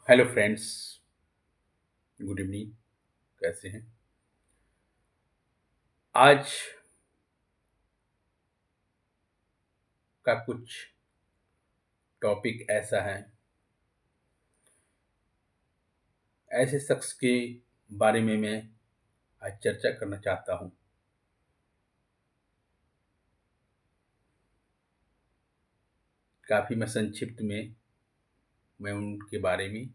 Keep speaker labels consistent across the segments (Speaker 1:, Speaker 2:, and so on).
Speaker 1: Hello friends. Good evening. कैसे हैं? आज का कुछ टॉपिक ऐसा है, ऐसे शख्स के बारे में मैं आज चर्चा करना चाहता हूँ। काफ़ी मैं संक्षिप्त में मैं उनके बारे में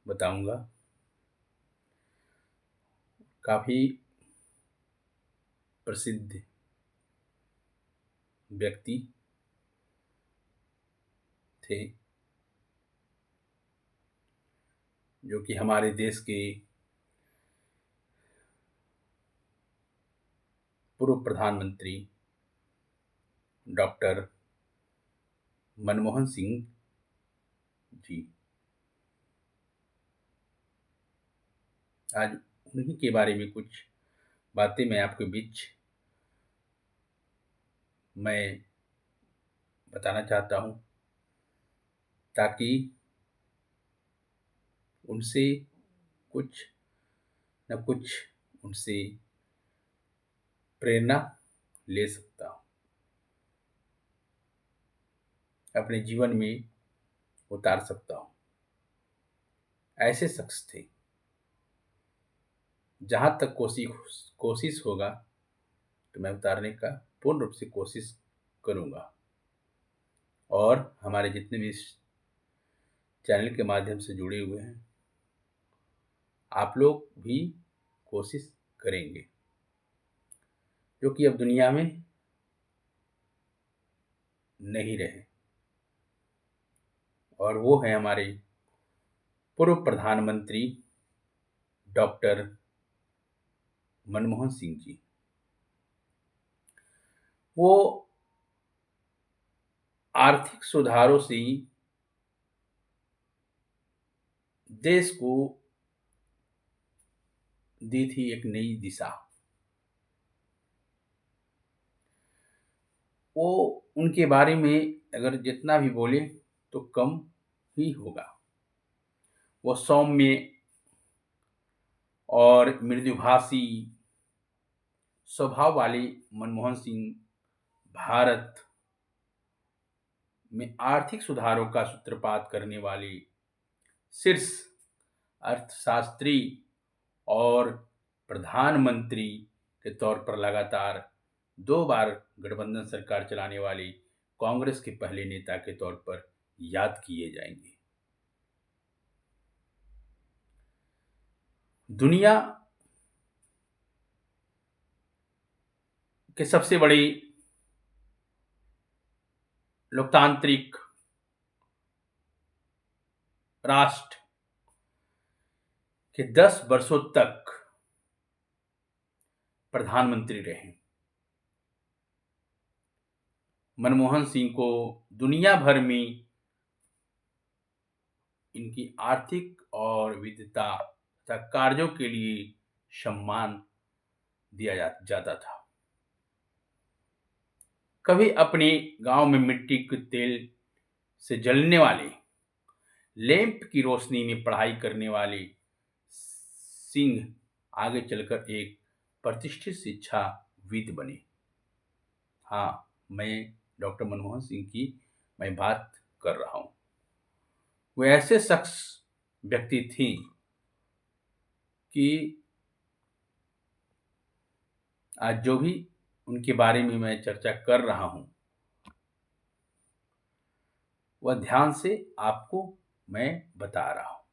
Speaker 1: बताऊंगा। काफ़ी प्रसिद्ध व्यक्ति थे, जो कि हमारे देश के पूर्व प्रधानमंत्री डॉक्टर मनमोहन सिंह जी। आज उन्हीं के बारे में कुछ बातें मैं आपके बीच मैं बताना चाहता हूँ, ताकि उनसे कुछ न कुछ उनसे प्रेरणा ले सकता हूँ, अपने जीवन में उतार सकता हूँ। ऐसे शख्स थे, जहाँ तक कोशिश कोशिश होगा तो मैं उतारने का पूर्ण रूप से कोशिश करूँगा। और हमारे जितने भी इस चैनल के माध्यम से जुड़े हुए हैं, आप लोग भी कोशिश करेंगे, जो कि अब दुनिया में नहीं रहे। और वो है हमारे पूर्व प्रधानमंत्री डॉक्टर मनमोहन सिंह जी। वो आर्थिक सुधारों से ही देश को दी थी एक नई दिशा। वो उनके बारे में अगर जितना भी बोले तो कम ही होगा। वो सौम्य और मृदुभाषी स्वभाव वाले मनमोहन सिंह भारत में आर्थिक सुधारों का सूत्रपात करने वाले शीर्ष अर्थशास्त्री और प्रधानमंत्री के तौर पर लगातार 2 बार गठबंधन सरकार चलाने वाले कांग्रेस के पहले नेता के तौर पर याद किए जाएंगे। दुनिया के सबसे बड़े लोकतांत्रिक राष्ट्र के 10 वर्षों तक प्रधानमंत्री रहे। मनमोहन सिंह को दुनिया भर में इनकी आर्थिक और विविधता तथा कार्यों के लिए सम्मान जाता था। कभी अपने गांव में मिट्टी के तेल से जलने वाले लैंप की रोशनी में पढ़ाई करने वाले सिंह आगे चलकर एक प्रतिष्ठित शिक्षाविद बने। हाँ, मैं डॉक्टर मनमोहन सिंह की मैं बात कर रहा हूँ। वो ऐसे शख्स व्यक्ति थी कि आज जो भी उनके बारे में मैं चर्चा कर रहा हूँ, वह ध्यान से आपको मैं बता रहा हूँ।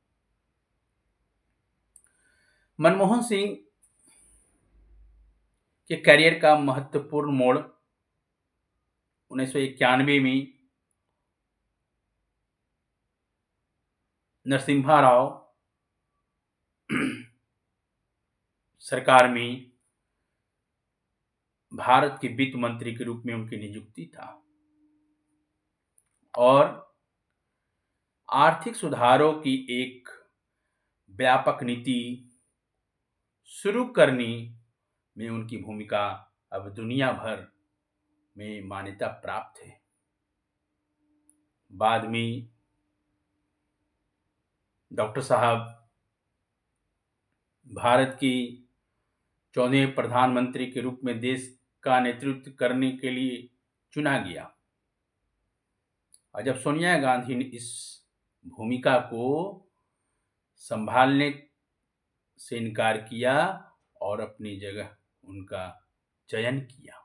Speaker 1: मनमोहन सिंह के करियर का महत्वपूर्ण मोड़ 1991 में नरसिम्हा राव सरकार में भारत के वित्त मंत्री के रूप में उनकी नियुक्ति था और आर्थिक सुधारों की एक व्यापक नीति शुरू करने में उनकी भूमिका अब दुनिया भर में मान्यता प्राप्त है। बाद में डॉक्टर साहब भारत की 14वें प्रधानमंत्री के रूप में देश का नेतृत्व करने के लिए चुना गया। और जब सोनिया गांधी ने इस भूमिका को संभालने से इनकार किया और अपनी जगह उनका चयन किया।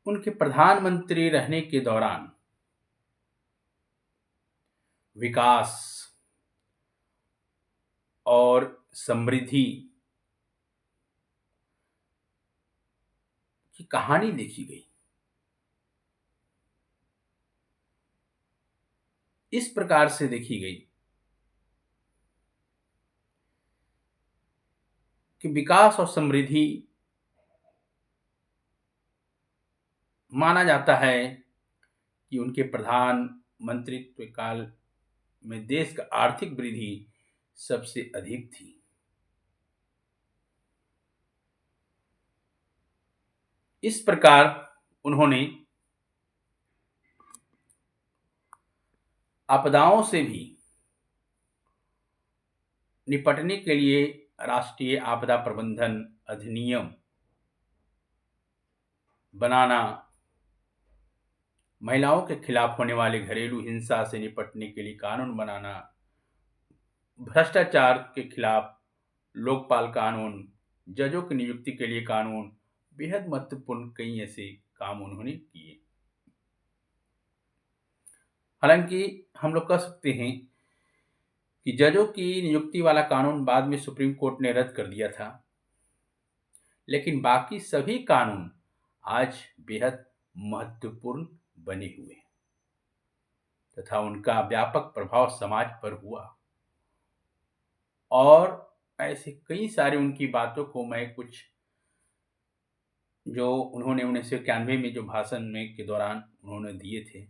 Speaker 1: उनके प्रधानमंत्री रहने के दौरान विकास और समृद्धि की कहानी देखी गई। इस प्रकार से देखी गई कि विकास और समृद्धि माना जाता है कि उनके प्रधानमंत्रित्व काल में देश का आर्थिक वृद्धि सबसे अधिक थी। इस प्रकार उन्होंने आपदाओं से भी निपटने के लिए राष्ट्रीय आपदा प्रबंधन अधिनियम बनाना, महिलाओं के खिलाफ होने वाले घरेलू हिंसा से निपटने के लिए कानून बनाना, भ्रष्टाचार के खिलाफ लोकपाल कानून, जजों की नियुक्ति के लिए कानून, बेहद महत्वपूर्ण कई ऐसे काम उन्होंने किए। हालांकि हम लोग कह सकते हैं कि जजों की नियुक्ति वाला कानून बाद में सुप्रीम कोर्ट ने रद्द कर दिया था, लेकिन बाकी सभी कानून आज बेहद महत्वपूर्ण बने हुए हैं तथा उनका व्यापक प्रभाव समाज पर हुआ। और ऐसे कई सारे उनकी बातों को मैं कुछ जो उन्होंने 1991 में जो भाषण में के दौरान उन्होंने दिए थे,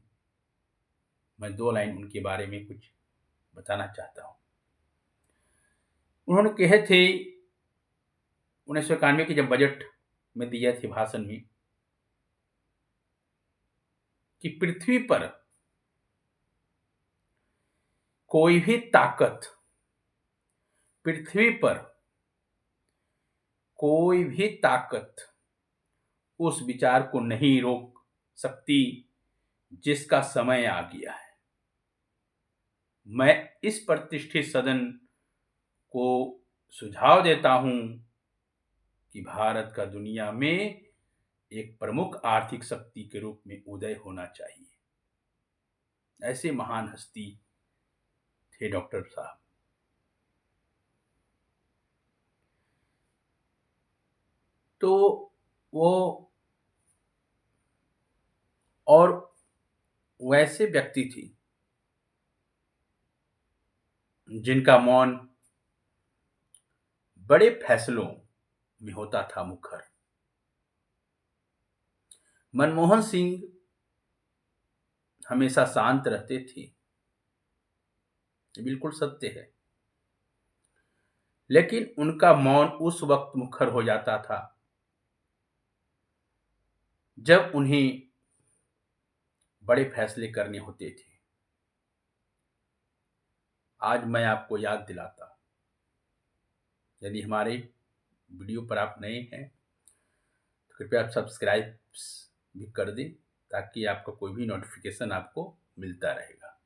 Speaker 1: मैं 2 लाइन उनके बारे में कुछ बताना चाहता हूँ। उन्होंने कहे थे 1991 के जब बजट में दिया थे भाषण में कि पृथ्वी पर कोई भी ताकत उस विचार को नहीं रोक सकती जिसका समय आ गया है। मैं इस प्रतिष्ठित सदन को सुझाव देता हूं कि भारत का दुनिया में एक प्रमुख आर्थिक शक्ति के रूप में उदय होना चाहिए। ऐसे महान हस्ती थे डॉक्टर साहब। तो वो और वैसे व्यक्ति थी जिनका मौन बड़े फैसलों में होता था मुखर। मनमोहन सिंह हमेशा शांत रहते थे, ये बिल्कुल सत्य है, लेकिन उनका मौन उस वक्त मुखर हो जाता था जब उन्हें बड़े फैसले करने होते थे। आज मैं आपको याद दिलाता हूं, यदि हमारे वीडियो पर आप नए हैं तो कृपया आप सब्सक्राइब भी कर दें ताकि आपका कोई भी नोटिफिकेशन आपको मिलता रहेगा।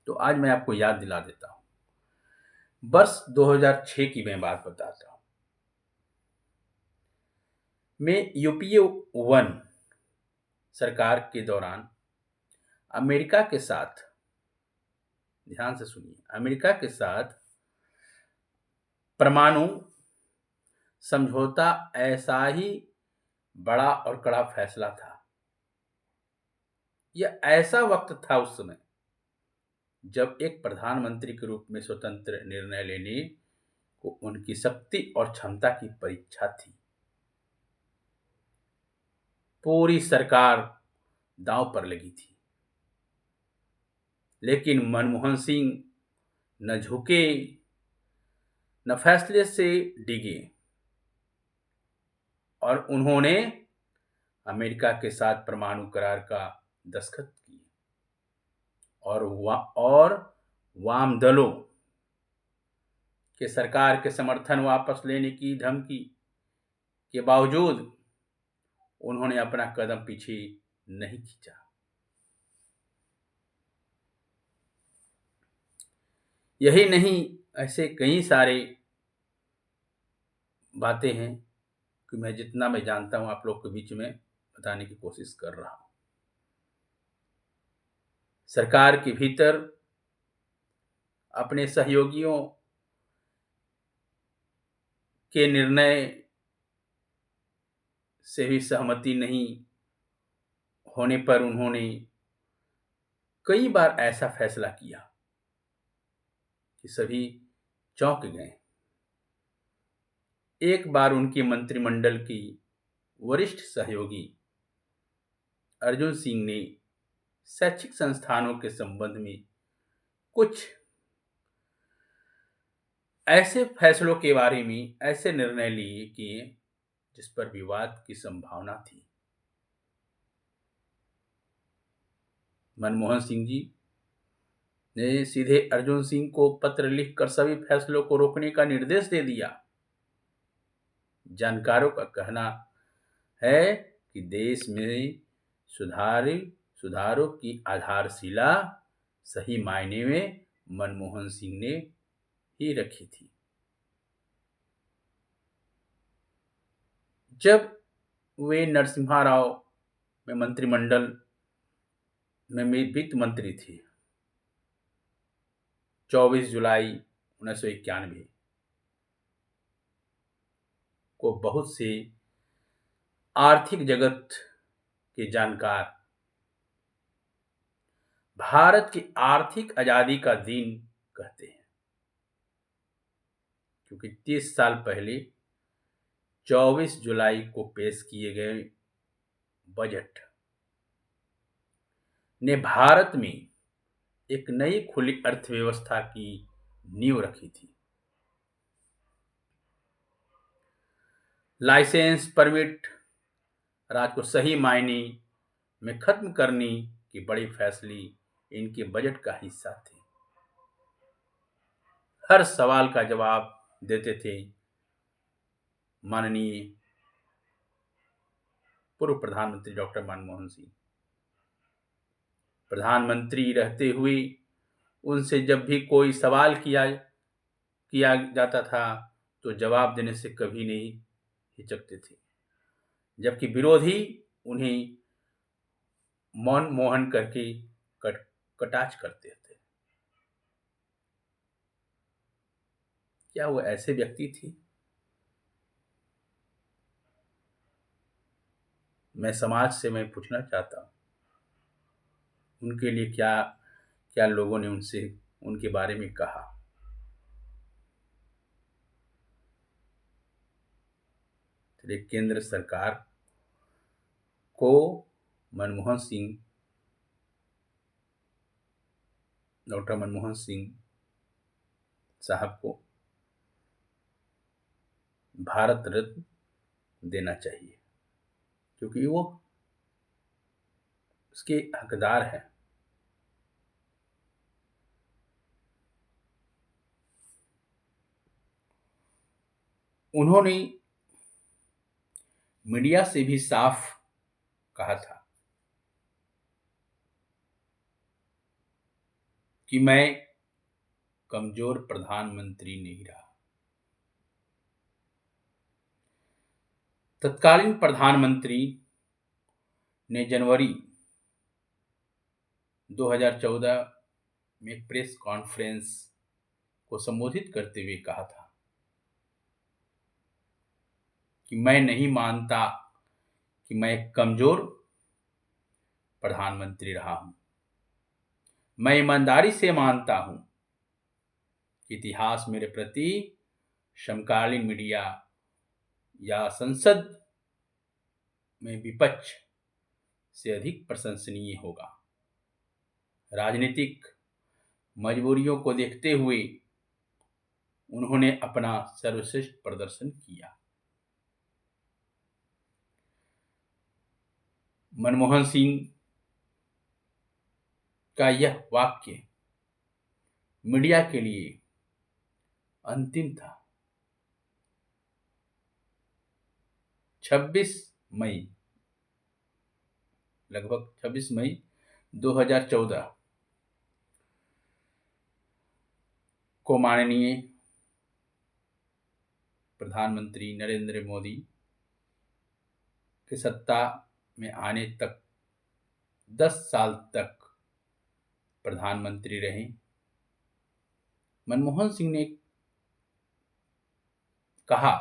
Speaker 1: तो आज मैं आपको याद दिला देता हूं, वर्ष 2006 की मैं बात बताता हूं। मैं यूपीए 1 सरकार के दौरान अमेरिका के साथ, ध्यान से सुनिए, अमेरिका के साथ परमाणु समझौता ऐसा ही बड़ा और कड़ा फैसला था। यह ऐसा वक्त था उस समय जब एक प्रधानमंत्री के रूप में स्वतंत्र निर्णय लेने को उनकी शक्ति और क्षमता की परीक्षा थी। पूरी सरकार दांव पर लगी थी, लेकिन मनमोहन सिंह न झुके न फैसले से डिगे और उन्होंने अमेरिका के साथ परमाणु करार का दस्तखत किए। और वाम दलों के सरकार के समर्थन वापस लेने की धमकी के बावजूद उन्होंने अपना कदम पीछे नहीं खींचा। यही नहीं, ऐसे कई सारे बातें हैं कि मैं जितना मैं जानता हूं आप लोग के बीच में बताने की कोशिश कर रहा हूं। सरकार के भीतर अपने सहयोगियों के निर्णय से भी सहमति नहीं होने पर उन्होंने कई बार ऐसा फैसला किया कि सभी चौंक गए। एक बार उनके मंत्रिमंडल की वरिष्ठ सहयोगी अर्जुन सिंह ने शैक्षिक संस्थानों के संबंध में कुछ ऐसे फैसलों के बारे में ऐसे निर्णय लिए किए जिस पर विवाद की संभावना थी। मनमोहन सिंह जी ने सीधे अर्जुन सिंह को पत्र लिखकर सभी फैसलों को रोकने का निर्देश दे दिया। जानकारों का कहना है कि देश में सुधारों की आधारशिला सही मायने में मनमोहन सिंह ने ही रखी थी। जब वे नरसिम्हा राव में मंत्रिमंडल में वित्त मंत्री थे 24 जुलाई 1991 को बहुत से आर्थिक जगत के जानकार भारत की आर्थिक आजादी का दिन कहते हैं, क्योंकि 30 साल पहले 24 जुलाई को पेश किए गए बजट ने भारत में एक नई खुली अर्थव्यवस्था की नींव रखी थी। लाइसेंस परमिट राज को सही मायने में खत्म करने के बड़े फैसले इनके बजट का हिस्सा थे। हर सवाल का जवाब देते थे माननीय पूर्व प्रधानमंत्री डॉक्टर मनमोहन सिंह। प्रधानमंत्री रहते हुए उनसे जब भी कोई सवाल किया जाता था तो जवाब देने से कभी नहीं हिचकते थे, जबकि विरोधी उन्हें मौन मोहन करके कटाक्ष करते थे। क्या वो ऐसे व्यक्ति थे? मैं समाज से मैं पूछना चाहता हूं, उनके लिए क्या क्या लोगों ने उनसे उनके बारे में कहा। तो केंद्र सरकार को मनमोहन सिंह डॉक्टर मनमोहन सिंह साहब को भारत रत्न देना चाहिए, क्योंकि वो उसके हकदार हैं। उन्होंने मीडिया से भी साफ कहा था कि मैं कमजोर प्रधानमंत्री नहीं रहा। तत्कालीन प्रधानमंत्री ने जनवरी 2014 में प्रेस कॉन्फ्रेंस को संबोधित करते हुए कहा था कि मैं नहीं मानता कि मैं एक कमजोर प्रधानमंत्री रहा हूं। मैं ईमानदारी से मानता हूं कि इतिहास मेरे प्रति समकालीन मीडिया या संसद में विपक्ष से अधिक प्रशंसनीय होगा। राजनीतिक मजबूरियों को देखते हुए उन्होंने अपना सर्वश्रेष्ठ प्रदर्शन किया। मनमोहन सिंह का यह वाक्य मीडिया के लिए अंतिम था। 26 मई, लगभग 26 मई 2014 को माननीय प्रधानमंत्री नरेंद्र मोदी के सत्ता में आने तक 10 साल तक प्रधानमंत्री रहे। मनमोहन सिंह ने कहा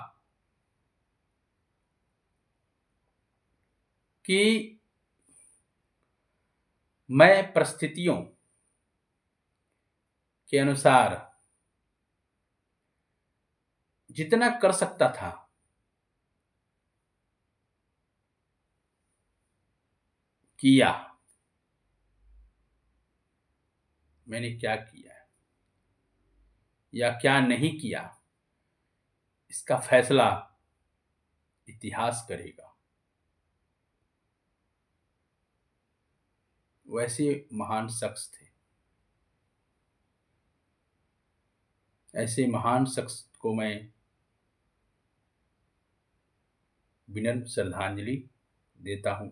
Speaker 1: कि मैं परिस्थितियों के अनुसार जितना कर सकता था किया। मैंने क्या किया या क्या नहीं किया, इसका फैसला इतिहास करेगा। वैसे महान शख्स थे। ऐसे महान शख्स को मैं विनम्र श्रद्धांजलि देता हूँ।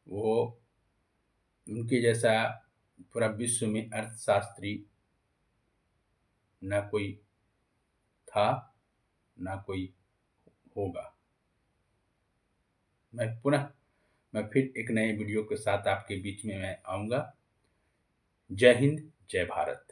Speaker 1: वो उनके जैसा पूरा विश्व में अर्थशास्त्री ना कोई था, ना कोई होगा। मैं फिर एक नए वीडियो के साथ आपके बीच में मैं आऊँगा। जय हिंद, जय भारत।